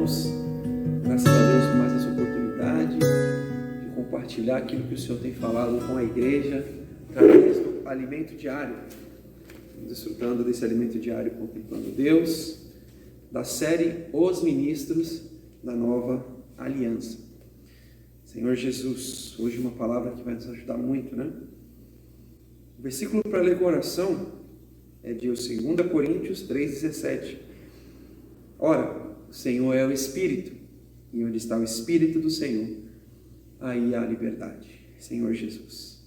irmãos, graças a Deus por mais essa oportunidade de compartilhar aquilo que o Senhor tem falado com a igreja através do alimento diário, desfrutando desse alimento diário, contemplando Deus, da série Os Ministros da Nova Aliança. Senhor Jesus, hoje uma palavra que vai nos ajudar muito, né? O versículo para ler com oração é de 2 Coríntios 3,17. Ora, o Senhor é o Espírito, e onde está o Espírito do Senhor, aí há liberdade. Senhor Jesus.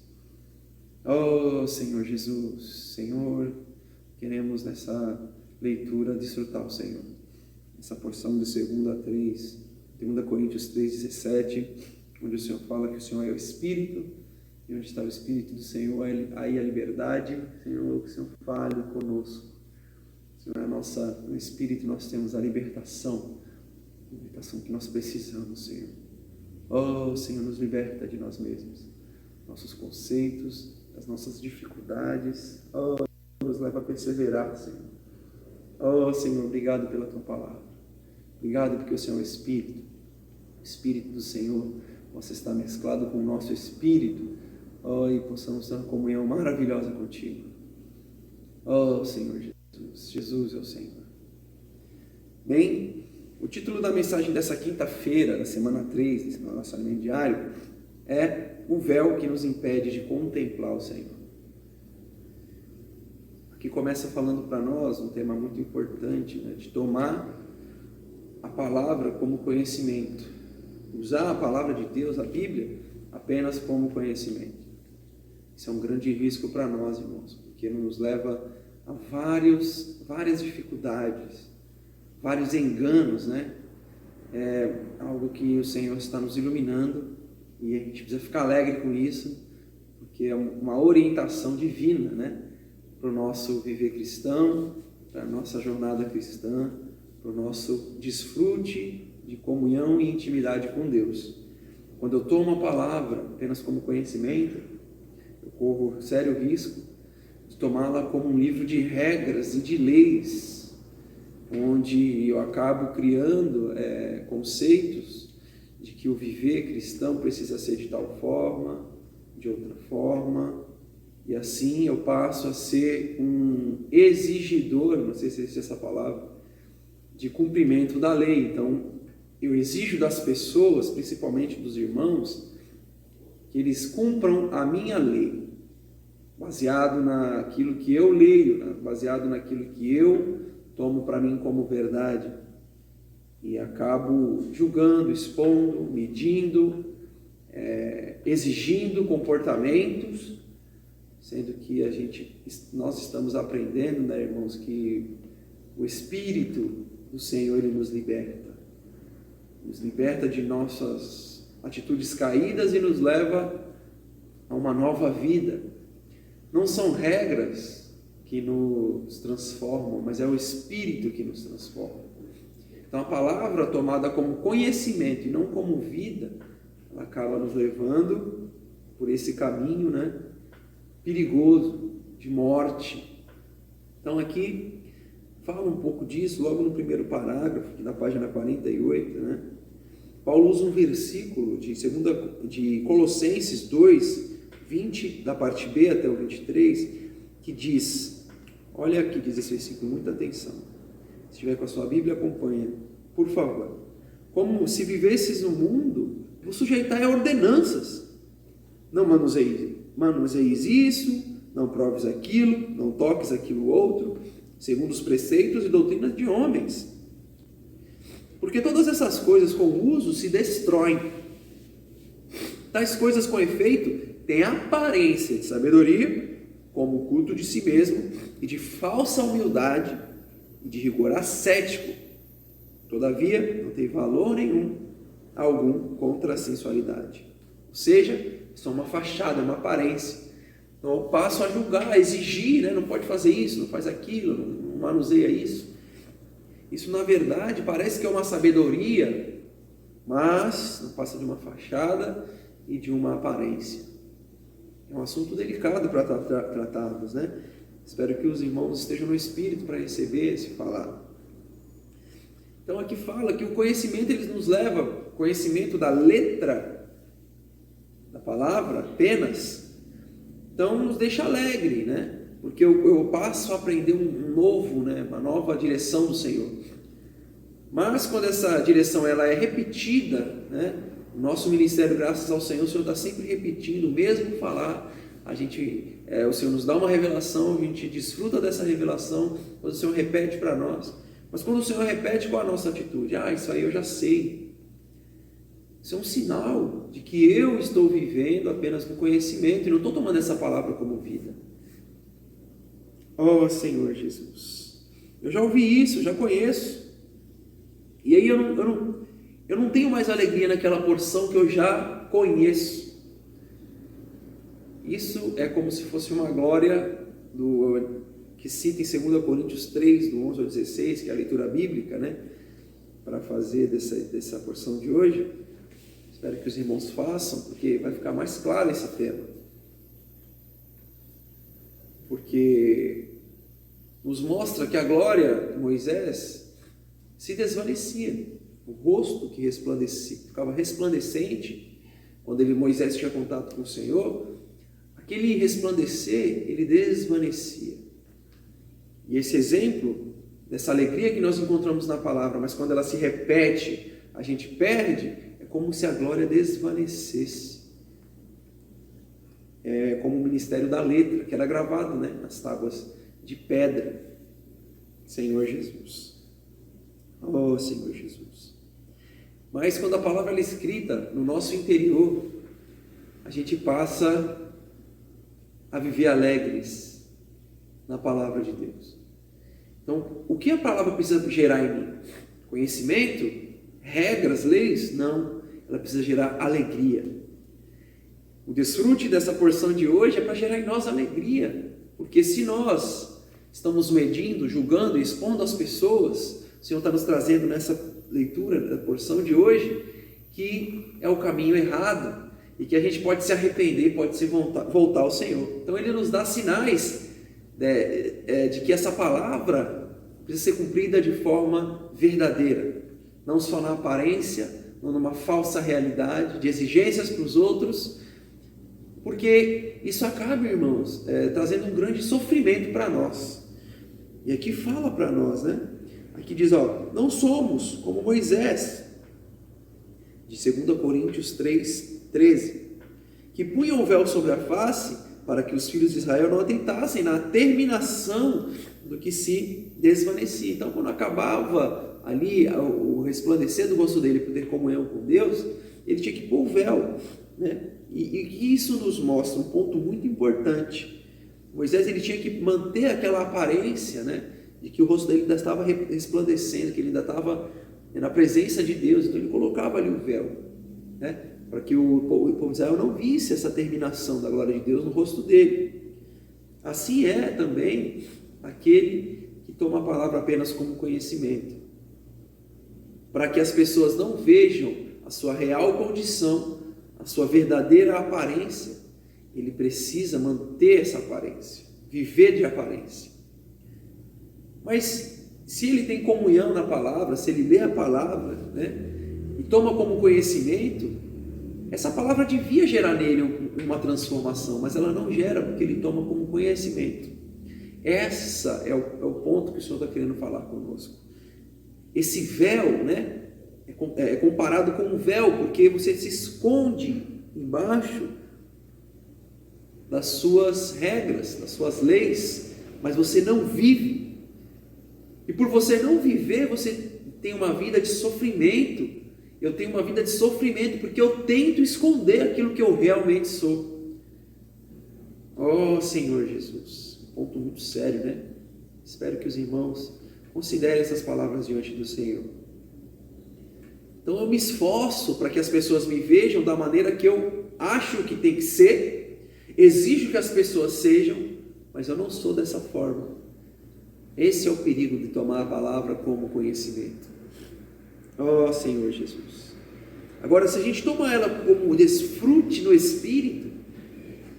Oh, Senhor Jesus, Senhor, queremos nessa leitura desfrutar o Senhor. Essa porção de 2 Coríntios 3,17, onde o Senhor fala que o Senhor é o Espírito, e onde está o Espírito do Senhor, aí a liberdade. Senhor, que o Senhor fale conosco. Senhor, no Espírito nós temos a libertação que nós precisamos, Senhor. Oh, Senhor, nos liberta de nós mesmos, nossos conceitos, das nossas dificuldades. Oh, nos leva a perseverar, Senhor. Oh, Senhor, obrigado pela Tua palavra. Obrigado porque o Senhor é o Espírito do Senhor possa estar mesclado com o nosso Espírito, oh, e possamos ter uma comunhão maravilhosa contigo. Oh, Senhor Jesus, Jesus é o Senhor. Bem, o título da mensagem dessa quinta-feira, da semana 3, desse nosso alimento diário, é o véu que nos impede de contemplar o Senhor. Aqui começa falando para nós um tema muito importante, né, de tomar a palavra como conhecimento. Usar a palavra de Deus, a Bíblia, apenas como conhecimento. Isso é um grande risco para nós, irmãos, porque nos leva a várias dificuldades, vários enganos, né? É algo que o Senhor está nos iluminando e a gente precisa ficar alegre com isso, porque é uma orientação divina, né? Para o nosso viver cristão, para a nossa jornada cristã, para o nosso desfrute de comunhão e intimidade com Deus. Quando eu tomo a palavra apenas como conhecimento, eu corro sério risco de tomá-la como um livro de regras e de leis, onde eu acabo criando conceitos de que o viver cristão precisa ser de tal forma, de outra forma, e assim eu passo a ser um exigidor, não sei se existe essa palavra, de cumprimento da lei. Então, eu exijo das pessoas, principalmente dos irmãos, que eles cumpram a minha lei, baseado naquilo que eu leio, baseado naquilo que eu tomo para mim como verdade, e acabo julgando, expondo, medindo, exigindo comportamentos, sendo que nós estamos aprendendo, né, irmãos, que o Espírito do Senhor, Ele nos liberta de nossas atitudes caídas e nos leva a uma nova vida. Não são regras que nos transformam, mas é o Espírito que nos transforma. Então a palavra tomada como conhecimento e não como vida, ela acaba nos levando por esse caminho, né, perigoso, de morte. Então aqui fala um pouco disso, logo no primeiro parágrafo, aqui na página 48, né? Paulo usa um versículo de Colossenses 2, 20, da parte B até o 23, que diz, olha aqui, diz esse versículo, muita atenção. Se estiver com a sua Bíblia, acompanha, por favor. Como se vivesses no mundo, vos sujeitai a ordenanças. Não manuseis isso, não proves aquilo, não toques aquilo outro, segundo os preceitos e doutrinas de homens. Porque todas essas coisas com uso se destroem. Tais coisas com efeito têm aparência de sabedoria, como o culto de si mesmo, e de falsa humildade, e de rigor ascético. Todavia, não tem valor algum contra a sensualidade. Ou seja, isso é uma fachada, é uma aparência. Então eu passo a julgar, a exigir, né? Não pode fazer isso, não faz aquilo, não manuseia isso. Isso, na verdade, parece que é uma sabedoria, mas não passa de uma fachada e de uma aparência. É um assunto delicado para tratarmos, né? Espero que os irmãos estejam no Espírito para receber esse falar. Então aqui fala que o conhecimento ele nos leva, conhecimento da letra da palavra apenas, então nos deixa alegre, né? Porque eu passo a aprender um novo, né? Uma nova direção do Senhor. Mas quando essa direção ela é repetida, né? O nosso ministério, graças ao Senhor, o Senhor está sempre repetindo o mesmo falar. O Senhor nos dá uma revelação, a gente desfruta dessa revelação, quando o Senhor repete para nós. Mas quando o Senhor repete, qual a nossa atitude? Isso aí eu já sei. Isso é um sinal de que eu estou vivendo apenas com conhecimento e não estou tomando essa palavra como vida. Oh Senhor Jesus, eu já ouvi isso, eu já conheço. E aí eu não tenho mais alegria naquela porção que eu já conheço. Isso é como se fosse uma glória que cita em 2 Coríntios 3, do 11 ao 16, que é a leitura bíblica, né? Para fazer dessa porção de hoje. Espero que os irmãos façam, porque vai ficar mais claro esse tema. Porque nos mostra que a glória de Moisés se desvanecia. O rosto que ficava resplandecente, quando Moisés tinha contato com o Senhor, aquele resplandecer, ele desvanecia. E esse exemplo, dessa alegria que nós encontramos na palavra, mas quando ela se repete, a gente perde, é como se a glória desvanecesse. É como o ministério da letra, que era gravado, né, nas tábuas de pedra. Senhor Jesus. Oh, Senhor Jesus. Mas quando a palavra é escrita no nosso interior, a gente passa a viver alegres na palavra de Deus. Então, o que a palavra precisa gerar em mim? Conhecimento? Regras? Leis? Não. Ela precisa gerar alegria. O desfrute dessa porção de hoje é para gerar em nós alegria. Porque se nós estamos medindo, julgando e expondo as pessoas, o Senhor está nos trazendo nessa leitura da porção de hoje que é o caminho errado e que a gente pode se arrepender, pode se voltar ao Senhor. Então ele nos dá sinais de que essa palavra precisa ser cumprida de forma verdadeira, não só na aparência, não numa falsa realidade, de exigências para os outros, porque isso acaba, irmãos, trazendo um grande sofrimento para nós. E aqui fala para nós, né? Aqui diz, não somos como Moisés, de 2 Coríntios 3, 13, que punha o véu sobre a face para que os filhos de Israel não atentassem na terminação do que se desvanecia. Então, quando acabava ali o resplandecer do rosto dele por ter comunhão com Deus, ele tinha que pôr o véu, né? E isso nos mostra um ponto muito importante. Moisés ele tinha que manter aquela aparência, né, de que o rosto dele ainda estava resplandecendo, que ele ainda estava na presença de Deus. Então ele colocava ali o véu, né, para que o povo de Israel não visse essa terminação da glória de Deus no rosto dele. Assim é também aquele que toma a palavra apenas como conhecimento, para que as pessoas não vejam a sua real condição, a sua verdadeira aparência. Ele precisa manter essa aparência, viver de aparência. Mas se ele tem comunhão na palavra, se ele lê a palavra, né, e toma como conhecimento, essa palavra devia gerar nele uma transformação, mas ela não gera porque ele toma como conhecimento. Essa é o ponto que o Senhor está querendo falar conosco. Esse véu, né, é comparado com um véu, porque você se esconde embaixo das suas regras, das suas leis, mas você não vive. E por você não viver, você tem uma vida de sofrimento. Eu tenho uma vida de sofrimento porque eu tento esconder aquilo que eu realmente sou. Oh Senhor Jesus, um ponto muito sério, né? Espero que os irmãos considerem essas palavras diante do Senhor. Então eu me esforço para que as pessoas me vejam da maneira que eu acho que tem que ser, exijo que as pessoas sejam, mas eu não sou dessa forma. Esse é o perigo de tomar a palavra como conhecimento. Oh Senhor Jesus. Agora, se a gente toma ela como desfrute no Espírito,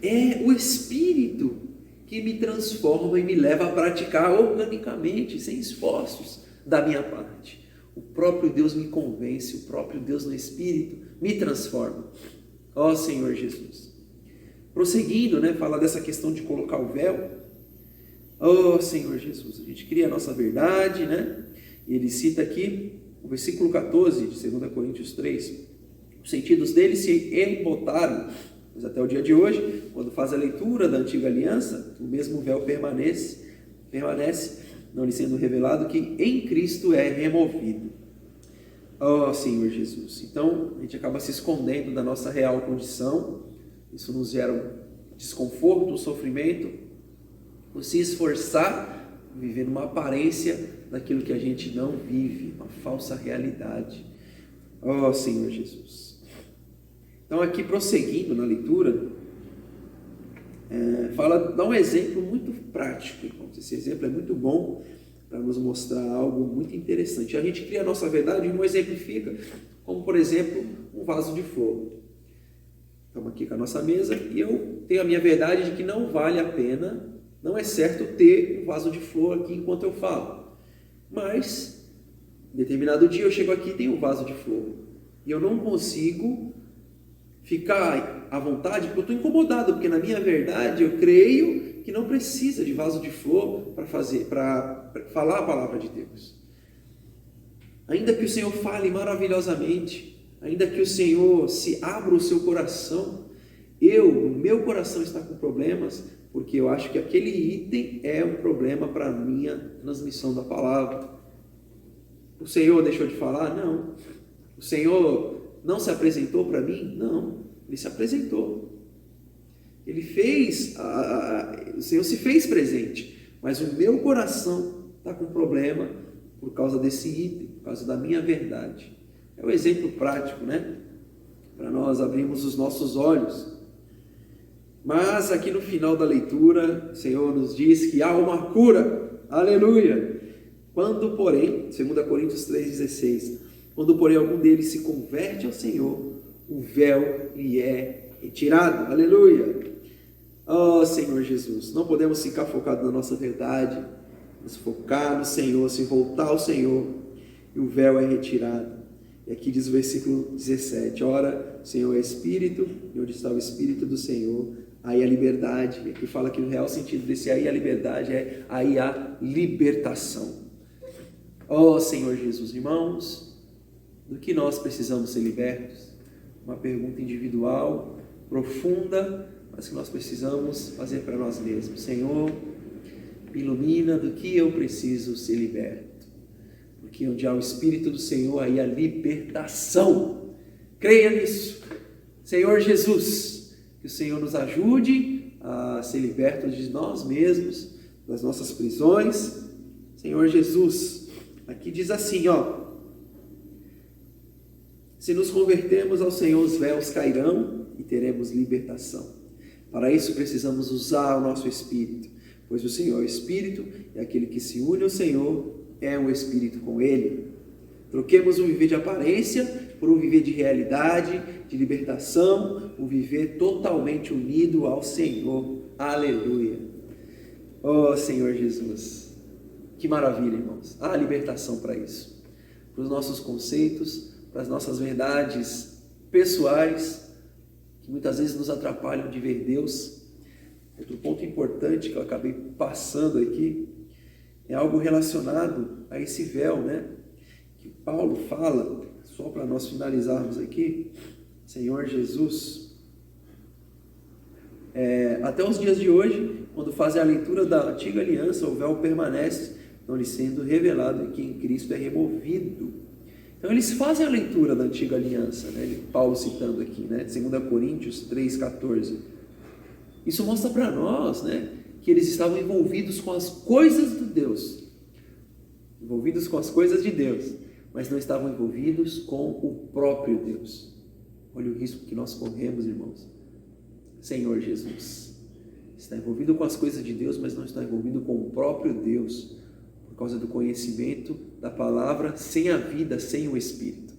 é o Espírito que me transforma e me leva a praticar organicamente, sem esforços da minha parte. O próprio Deus me convence, o próprio Deus no Espírito me transforma. Ó Senhor Jesus. Prosseguindo, né, fala dessa questão de colocar o véu. Ó Senhor Jesus, a gente cria a nossa verdade, né? E ele cita aqui o versículo 14 de 2 Coríntios 3. Os sentidos dele se embotaram, mas até o dia de hoje, quando faz a leitura da antiga aliança, o mesmo véu permanece, não lhe sendo revelado que em Cristo é removido. Ó Senhor Jesus. Então, a gente acaba se escondendo da nossa real condição. Isso nos gera um desconforto, um sofrimento, por se esforçar, viver uma aparência daquilo que a gente não vive, uma falsa realidade. Ó Senhor Jesus. Então, aqui prosseguindo na leitura, dá um exemplo muito prático, irmãos. Esse exemplo é muito bom para nos mostrar algo muito interessante. A gente cria a nossa verdade e não exemplifica, como por exemplo, um vaso de flor. Estamos aqui com a nossa mesa e eu tenho a minha verdade de que não vale a pena, não é certo ter um vaso de flor aqui enquanto eu falo. Mas, em determinado dia eu chego aqui e tenho um vaso de flor. E eu não consigo ficar à vontade, porque eu estou incomodado, porque na minha verdade eu creio que não precisa de vaso de flor para falar a palavra de Deus. Ainda que o Senhor fale maravilhosamente, ainda que o Senhor se abra o seu coração, o meu coração está com problemas, porque eu acho que aquele item é um problema para a minha transmissão da palavra. O Senhor deixou de falar? Não. O Senhor não se apresentou para mim? Não. Ele se apresentou. Ele fez, o Senhor se fez presente, mas o meu coração está com problema por causa desse item, por causa da minha verdade. É um exemplo prático, né? Para nós abrirmos os nossos olhos. Mas aqui no final da leitura, o Senhor nos diz que há uma cura. Aleluia! Quando, porém, 2 Coríntios 3,16, quando, porém, algum deles se converte ao Senhor, o véu lhe é retirado. Aleluia! Oh, Senhor Jesus, não podemos ficar focados na nossa verdade, nos focar no Senhor, se voltar ao Senhor, e o véu é retirado. E aqui diz o versículo 17, ora, o Senhor é Espírito, e onde está o Espírito do Senhor, aí a liberdade. E aqui fala que o real sentido desse aí a liberdade é aí a libertação. Oh, Senhor Jesus, irmãos, do que nós precisamos ser libertos? Uma pergunta individual, profunda, mas que nós precisamos fazer para nós mesmos. Senhor, me ilumina do que eu preciso ser liberto. Porque onde há o Espírito do Senhor, aí a libertação. Creia nisso. Senhor Jesus, que o Senhor nos ajude a ser libertos de nós mesmos, das nossas prisões. Senhor Jesus, aqui diz assim, se nos convertermos ao Senhor, os véus cairão e teremos libertação. Para isso precisamos usar o nosso Espírito, pois o Senhor é o Espírito e aquele que se une ao Senhor é um Espírito com Ele. Troquemos o viver de aparência por um viver de realidade, de libertação, um viver totalmente unido ao Senhor. Aleluia! Oh, Senhor Jesus, que maravilha, irmãos. Há libertação para isso, para os nossos conceitos, para as nossas verdades pessoais, que muitas vezes nos atrapalham de ver Deus. Outro ponto importante que eu acabei passando aqui é algo relacionado a esse véu, né? Que Paulo fala, só para nós finalizarmos aqui, Senhor Jesus, até os dias de hoje, quando fazem a leitura da antiga aliança, o véu permanece, não lhe sendo revelado que em Cristo é removido. Então eles fazem a leitura da antiga aliança, né? Paulo citando aqui, né? 2 Coríntios 3,14. Isso mostra para nós, né, que eles estavam envolvidos com as coisas de Deus, mas não estavam envolvidos com o próprio Deus. Olha o risco que nós corremos, irmãos. Senhor Jesus está envolvido com as coisas de Deus, mas não está envolvido com o próprio Deus, por causa do conhecimento da palavra, sem a vida, sem o Espírito.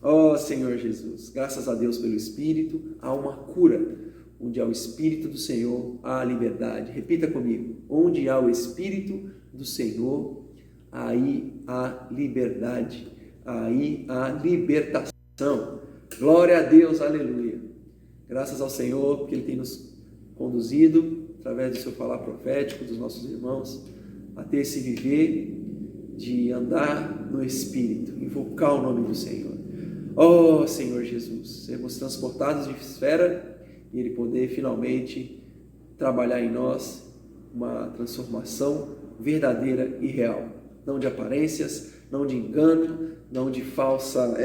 Oh, Senhor Jesus, graças a Deus pelo Espírito, há uma cura. Onde há o Espírito do Senhor, há a liberdade. Repita comigo. Onde há o Espírito do Senhor, aí há liberdade, aí há libertação. Glória a Deus, aleluia. Graças ao Senhor, porque Ele tem nos conduzido, através do seu falar profético, dos nossos irmãos, a ter esse viver de andar no Espírito, invocar o nome do Senhor. Oh, Senhor Jesus, sermos transportados de esfera e Ele poder finalmente trabalhar em nós uma transformação verdadeira e real. Não de aparências, não de engano, não de falsa,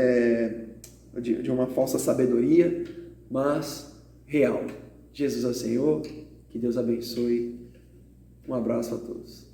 de uma falsa sabedoria, mas real. Jesus é o Senhor, que Deus abençoe. Um abraço a todos.